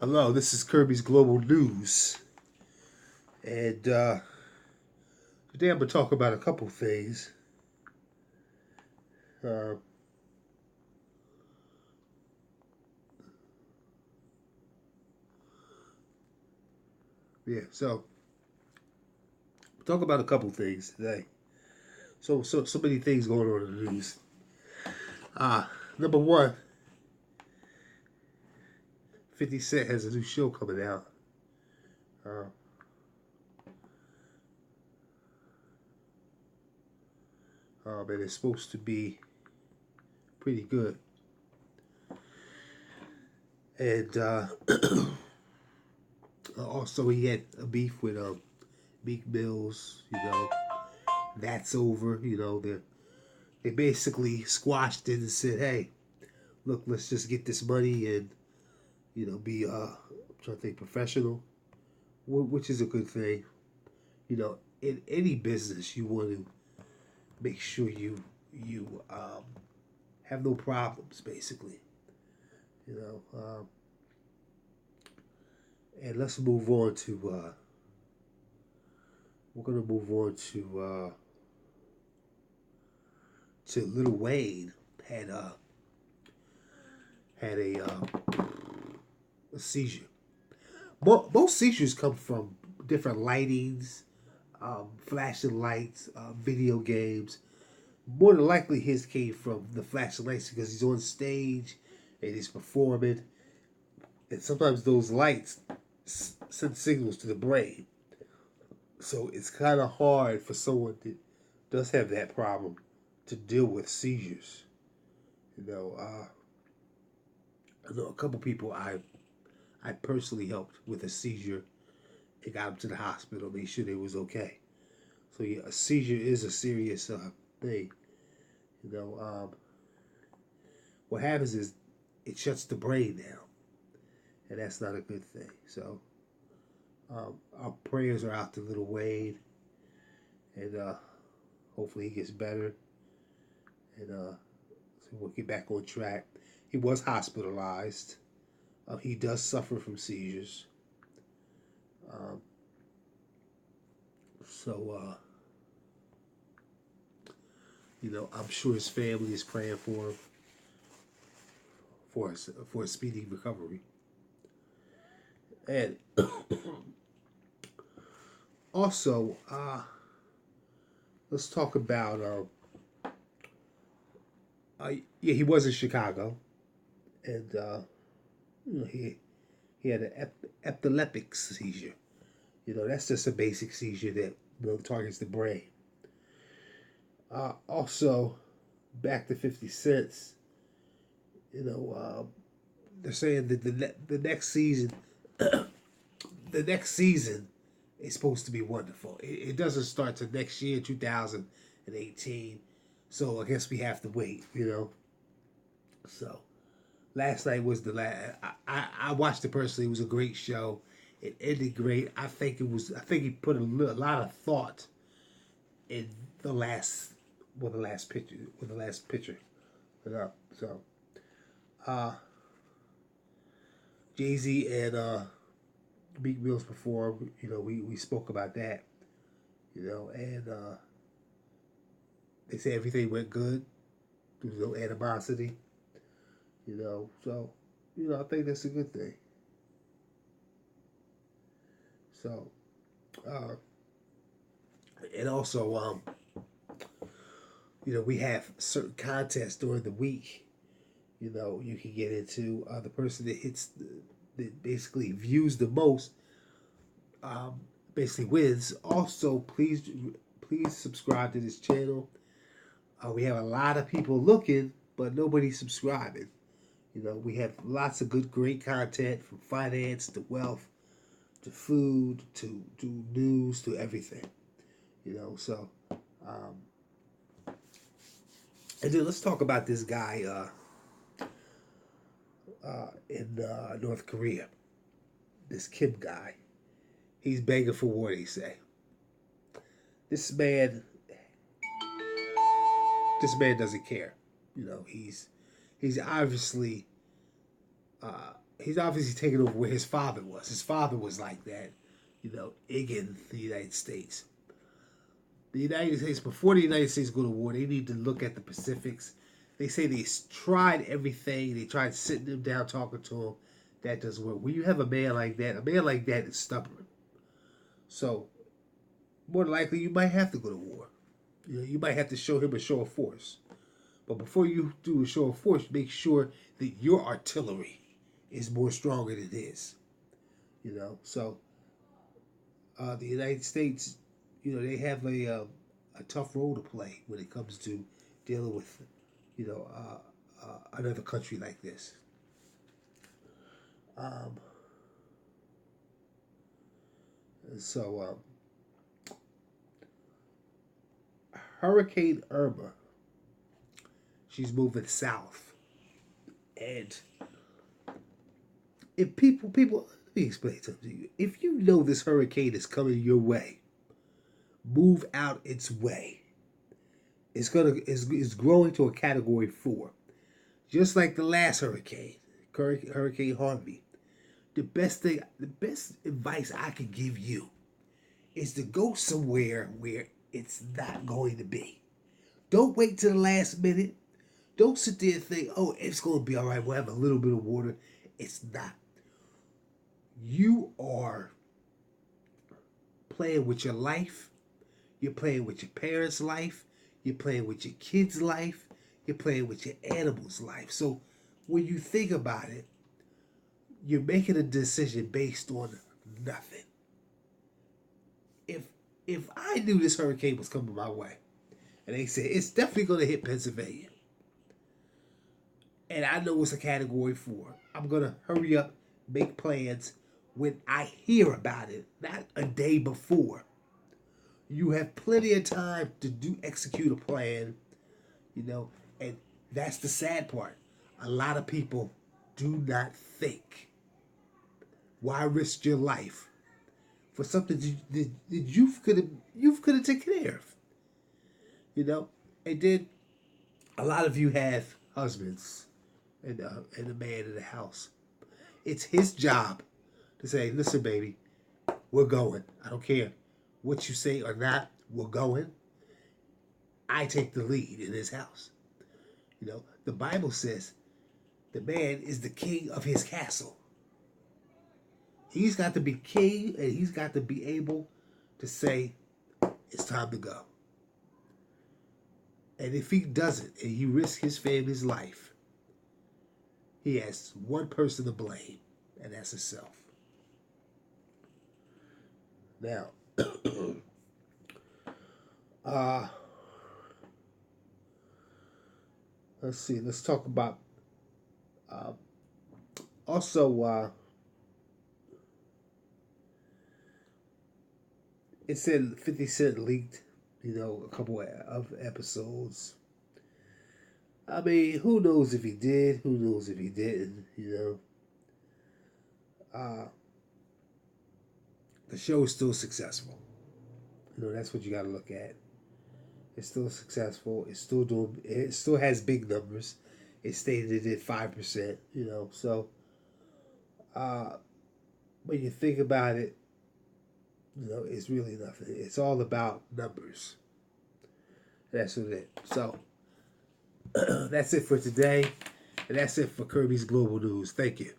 Hello, this is Kirby's Global News, and today I'm going to talk about a couple things. Uh, so talk about a couple things today. So many things going on in the news. Number one, 50 Cent has a new show coming out. Uh, and it's supposed to be pretty good. And also, he had a beef with Meek Mills. That's over. They basically squashed it and said, "Hey, look, let's just get this money and be I'm trying to think professional," which is a good thing. In any business, you want to make sure you have no problems, basically. You know, and let's move on to. We're gonna move on to Lil Wayne had a seizure. Most seizures come from different lightings, flashing lights, video games. More than likely, his came from the flashing lights because he's on stage and he's performing, and sometimes those lights send signals to the brain. So it's kind of hard for someone that does have that problem to deal with seizures. You know, uh, I know a couple people I personally helped with a seizure and got them to the hospital, made sure they was okay. So yeah, a seizure is a serious thing. You know, what happens is it shuts the brain down, and that's not a good thing. So our prayers are out to Little Wayne, and hopefully he gets better, and so we'll get back on track. He was hospitalized. He does suffer from seizures. Um, so I'm sure his family is praying for him for a speedy recovery. And also, let's talk about. Yeah, he was in Chicago, and he had an epileptic seizure. That's just a basic seizure that targets the brain. Also, back to 50 cents. They're saying that the next season, the next season is supposed to be wonderful. It doesn't start till next year, 2018. So I guess we have to wait. So last night was the last. I watched it personally. It was a great show. It ended great. I think it was. I think he put a lot of thought in the last. The last picture. The last picture. So, uh, Jay Z and Meek Mills performed. We spoke about that. And they say everything went good. There was no animosity. So I think that's a good thing. So, uh, and also, we have certain contests during the week. You can get into the person that that basically views the most, um, basically wins. Also, please subscribe to this channel. We have a lot of people looking, but nobody's subscribing. We have lots of great content from finance to wealth to food to news to everything. So um, and then let's talk about this guy in North Korea. This Kim guy. He's begging for war. They say this man. This man doesn't care. He's obviously he's obviously taken over where his father was. His father was like that, in the United States. The United States, before the United States go to war, they need to look at the Pacifics. They say they tried everything. They tried sitting them down, talking to them. That doesn't work. When you have a man like that is stubborn. So, more than likely, you might have to go to war. You might have to show him a show of force. But before you do a show of force, make sure that your artillery is more stronger than his. So the United States, they have a tough role to play when it comes to dealing with, another country like this. Um, so Hurricane Irma, she's moving south, and if people, let me explain something to you. If you know this hurricane is coming your way, move out its way. It's growing to a category 4, just like the last Hurricane Harvey. The best advice I can give you is to go somewhere where it's not going to be. Don't wait till the last minute. Don't sit there and think, oh, it's going to be all right. We'll have a little bit of water. It's not. You are playing with your life. You're playing with your parents' life. You're playing with your kids' life. You're playing with your animals' life. So when you think about it, you're making a decision based on nothing. If I knew this hurricane was coming my way, and they said it's definitely going to hit Pennsylvania, and I know it's a category 4, I'm going to hurry up, make plans when I hear about it, not a day before. You have plenty of time to execute a plan, and that's the sad part. A lot of people do not think. Why risk your life for something that you could have taken care of? And then a lot of you have husbands and a man in the house. It's his job to say, "Listen, baby, we're going. I don't care what you say or not. We're going." I take the lead in his house. The Bible says the man is the king of his castle. He's got to be king, and he's got to be able to say, it's time to go. And if he doesn't, and he risks his family's life, he has one person to blame, and that's himself. Now, let's see. Let's talk about also. It said 50 Cent leaked, a couple of episodes. I mean, who knows if he did? Who knows if he didn't? The show is still successful. That's what you got to look at. It's still successful. It's still doing. It still has big numbers. It stated at 5%. So when you think about it, it's really nothing. It's all about numbers. That's what it is. So that's it for today, and that's it for Kirby's Global News. Thank you.